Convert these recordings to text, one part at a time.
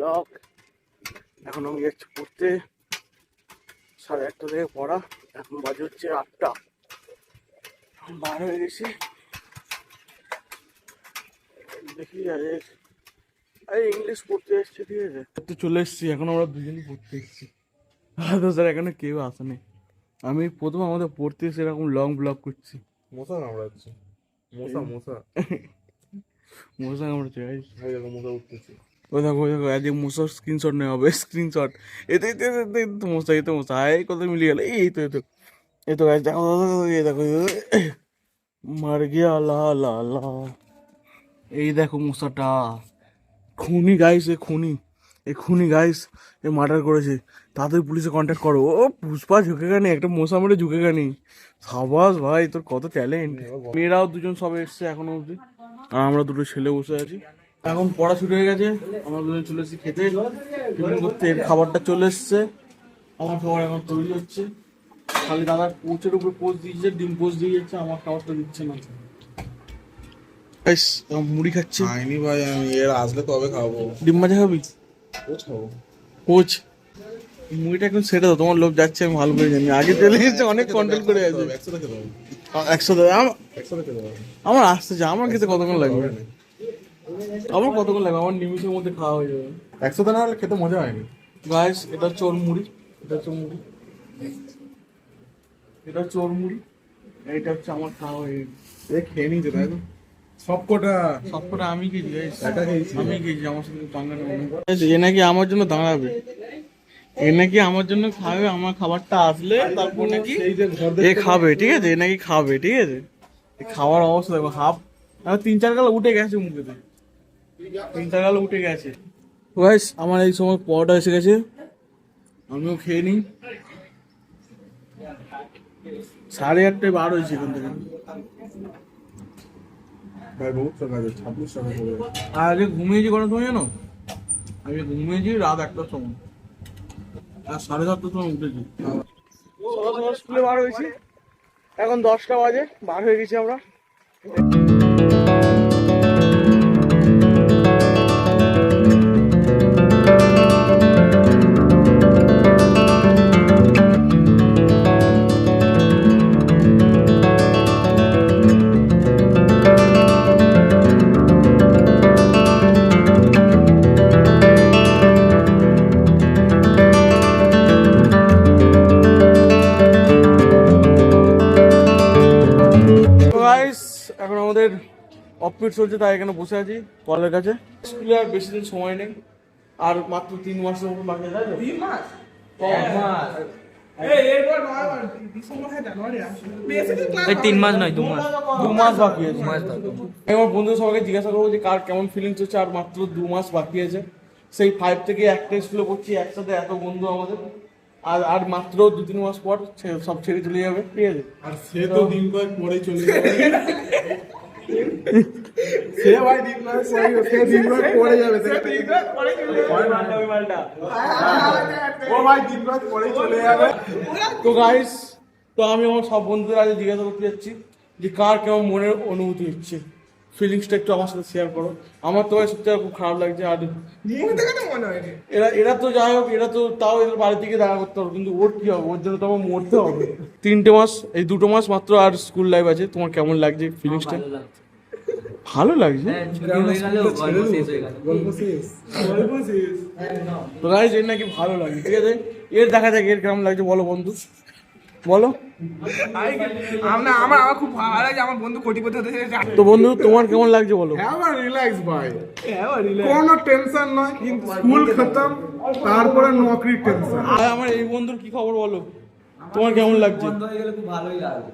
Blog. এখন আমি যাচ্ছি পড়তে, 1:30 থেকে পড়া, এখন বাজে হচ্ছে 8টা, বার হয়ে গেছি। দেখি আরে ইংলিশ পড়তে এসছি, ঠিক আছে তো চলে এসছি। এখন আমরা দুজনই পড়তে এসছি, তো স্যার এখানে কেউ আসেনি। আমি প্রথম আমাদের পড়তে এসে এরকম লং ব্লগ করছি। মশা কামড়াচ্ছে, মশা মশা মশা কামড়াচ্ছে, মশা উঠতেছে। ওই দেখো আজকে মশার স্ক্রিনশট নেওয়া হবে, স্ক্রিনশট। এতে এতে এতে তো মশা, এতে মশা, এই কথা মিলিয়ে গেল। এই তো গাছ দেখো, এই দেখো, মার গিয়া লা লা লা। এই দেখো মশাটা, খুনি গাইস, এই খুনি গাইস, এ মার্ডার করেছে। তাদের পুলিশে কন্ট্যাক্ট করো। ও পুষ্পা ঝুঁকে গানি, একটা মশা মেরে ঝুঁকে গানি। সাবাস ভাই, তোর কত ট্যালেন্ট। মেয়েরাও দুজন সবে এসছে এখনো অব্দি, আর আমরা দুটো ছেলে বসে আছি। এখন পড়া শুরু হয়ে গেছে, আমরা দুজন চলে এসেছি খেতে, টিফিন করতে। খাবারটা চলে এসছে, আমার খাবার এখন তৈরি হচ্ছে। খালি দাদা কোচের উপরে পোস্ট দিয়েছে, ডিম পোস্ট দিয়ে যাচ্ছে, আমার খাবারটা দিচ্ছে না। মুড়ি খাচ্ছি। খাইনি ভাই, আমি এর আসলে তবে খাবো। ডিম ভাজা খাবি? কোচ খাবো। কোচ মুড়িটা এখন সেটা তো তোমার লোভ যাচ্ছে, আমি ভালো করে জানি। আগে চলে এসেছে, অনেক কন্ট্রোল করে আছে। 100 আমার আসতে যা, আমার খেতে কতক্ষণ লাগবে? আমার কতক্ষণ লাগবে? আমার নিমিষের মধ্যে খাওয়া হয়ে যাবে। 100 না হলে খেতে মজা হয়নি। গাইস, এটা হচ্ছে ওর মুড়ি, এটা হচ্ছে মুড়ি, এটা হচ্ছে ওর মুড়ি, এইটা হচ্ছে আমার খাওয়া হয়ে গেছে। খেয়ে নিতে তাই তো সবকটা আমি খেয়েছি গাইস, একা খেয়েছি। আমি খেয়েছি, আমার সাথে টাঙ্গা নেই। এ নাকি আমার জন্য দাঁড়াবে, এ নাকি আমার জন্য খাবে। আমার খাবারটা আসলে তারপর নাকি এ খাবে, ঠিক আছে? এ নাকি খাবে, ঠিক আছে? খাওয়ার অবস্থা দেখো, হাফ 3-4 গাল উঠে গেছে মুখেতে, 3-4 গাল উঠে গেছে। গাইস, আমার এই সময় পরোটা এসে গেছে, আমিও খেয়ে নিই। 8:30 বার হয়েছে এখান থেকে। ভাই বহুত টাকা আছে, 26 টাকা করে। আর আগে ঘুমিয়েছি কটার সময় জানো? আমি ঘুমিয়েছি রাত 1টার সময়, আর 7:30টার সময় উঠেছি। সকাল সকাল স্কুলে বার হয়েছি, এখন 10টা বাজে, বার হয়ে গেছি আমরা। এখন আমাদের অফপিট চলছে, তাই এখানে বসে আছি কলের কাছে। স্কুলে আর বেশি দিন সময় নেই, আর মাত্র 3 মাসের মতো বাকি আছে। 3 মাস? 3 মাস নয়, 2 মাস। 2 মাস বাকি আছে। আমি আমার বন্ধুদের সবাইকে জিজ্ঞাসা করবো যে কার কেমন ফিলিংস হচ্ছে, আর মাত্র 2 মাস বাকি আছে। সেই 5 থেকে একটা স্কুলে পড়ছি, একসাথে এত বন্ধু আমাদের, আর মাত্র 2-3 মাস পর সব ছেড়ে চলে যাবে, ঠিক আছে? আর সে তো দিন কয়েক পরেই চলে যাবে। সে ভাই দিন কয়েক পরে যাবে। ও ভাই দিন কয়েক পরেই চলে যাবে। তো গাইস, তো আমি আমার সব বন্ধুদের আগে জিজ্ঞাসা করতে যাচ্ছি যে কার কেমন মনের অনুভূতি হচ্ছে, ফিলিংসটা একটু আমার সাথে শেয়ার করো। আমার তো ভাই সত্যি খুব খারাপ লাগছে। আর এরা তো যাই হোক, এরা তো তাও এদের বাড়ি থেকে দেখা করতে হবে, কিন্তু ওর কি হবে? ওর জন্য তো আমার মরতে হবে। 3টে মাস, এই 2টো মাস মাত্র আর স্কুল লাইফ আছে। তোমার কেমন লাগছে ফিলিংসটা? ভালো লাগছে। তো গাইস, এর নাকি ভালো লাগে, ঠিক আছে? এর দেখা যাক এর কেমন লাগছে, বলো বন্ধু, বলো। আমার খুব ভালো লাগে, আমার বন্ধু কোটিপতি হতে চাইছে। তো বন্ধু, তোমার কেমন লাগছে বলো? হ্যাঁ রিল্যাক্স ভাই, কোনো টেনশন নয়, কিন্তু স্কুল খতম, তারপরে নকরির টেনশন। আর আমার এই বন্ধুর কি খবর বলো, তোমার কেমন লাগছে? খুব ভালোই লাগে।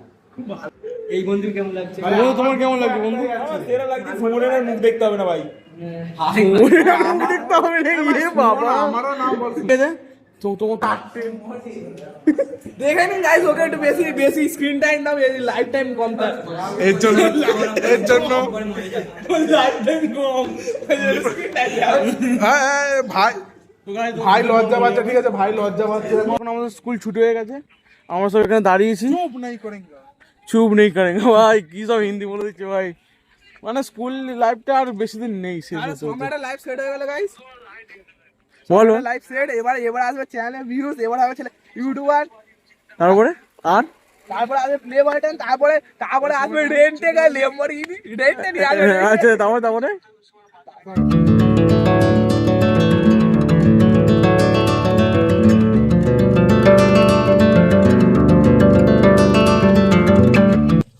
এই বন্ধুর কেমন লাগছে? বন্ধু, তোমার কেমন লাগছে বন্ধু? সেরা লাগছে, সুমনের মুখ দেখতে হবে না ভাই। মুখ দেখতে হবে না, ইয়ে বাবা। আমারও নাম বল। ঠিক আছে, তো তোমার দেখে নিন গাইস, ওকে একটু বেশি স্ক্রিন টাইম দাও, লাইফ টাইম কম তার। এর জন্য লাইফ টাইম কম, ভাই লজ্জা পাচ্ছে, ঠিক আছে ভাই লজ্জা পাচ্ছে। এখন আমাদের স্কুল ছুটি হয়ে গেছে, আমরা সব এখানে দাঁড়িয়েছি। চুপ নাই করেঙ্গা। চুপ নেই করেঙ্গা ভাই, কি সব হিন্দি বলে দিচ্ছে ভাই। মানে স্কুল লাইফটা আর বেশি দিন নেই শেষ আরে হতে হতে। সম্রাটের লাইফ সেট হয়ে গেল গাইস, বলো লাইফ সেট। এবার আসবে চ্যানেলে ভিউজ, এবার হবে ছেলে ইউটিউবার, তারপরে আর তারপরে আসবে প্লে বাটন, তারপরে আসবে রেন্টে গাই লেম্বরগিনি, রেন্টে নিয়ে আসবে। আচ্ছা তারপরে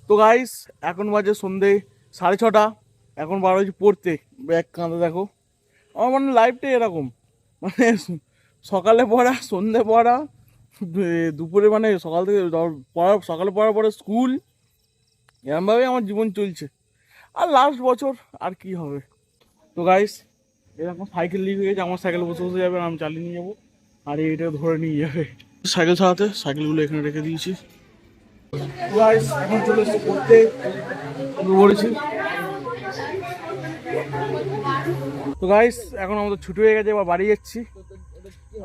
তো গাইস এখন বাজে সন্ধে 6:30, এখন বার হয়েছে পড়তে। ব্যাগ কাঁধে দেখো, আমার মানে লাইফটা এরকম, মানে সকালে পড়া, সন্ধে পড়া, দুপুরে মানে সকাল থেকে পড়া, সকালে পড়ার পরে স্কুল, এরমভাবেই আমার জীবন চলছে। আর লাস্ট বছর আর কি হবে। তো গাইস এরকম সাইকেল লিক হয়ে গেছে, আমার সাইকেল বসে বসে যাবে, আর আমি চালিয়ে নিয়ে যাবো, আর এইটা ধরে নিয়ে যাবে সাইকেল চালাতে। সাইকেলগুলো এখানে রেখে দিয়েছি। গাইস এখন চলে এসেছি পড়তে, পড়েছি। তো গাইস এখন আমাদের ছুটি হয়ে গেছে, এবার বাড়ি যাচ্ছি,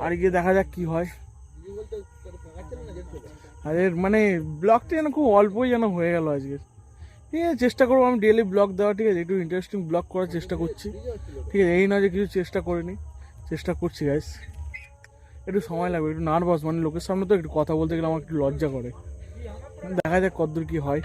আর গিয়ে দেখা যাক কি হয়। আরে মানে ব্লগটা যেন খুব অল্পই যেন হয়ে গেল আজকে। ঠিক আছে, চেষ্টা করবো আমি ডেলি ব্লগ দেওয়া, ঠিক আছে, একটু ইন্টারেস্টিং ব্লগ করার চেষ্টা করছি, ঠিক আছে। এই না যে কিছু চেষ্টা করিনি, চেষ্টা করছি গাইস। একটু সময় লাগবে, একটু নার্ভাস, মানে লোকের সামনে তো একটু কথা বলতে গেলে আমার একটু লজ্জা করে। দেখা যাক কতদূর কি হয়।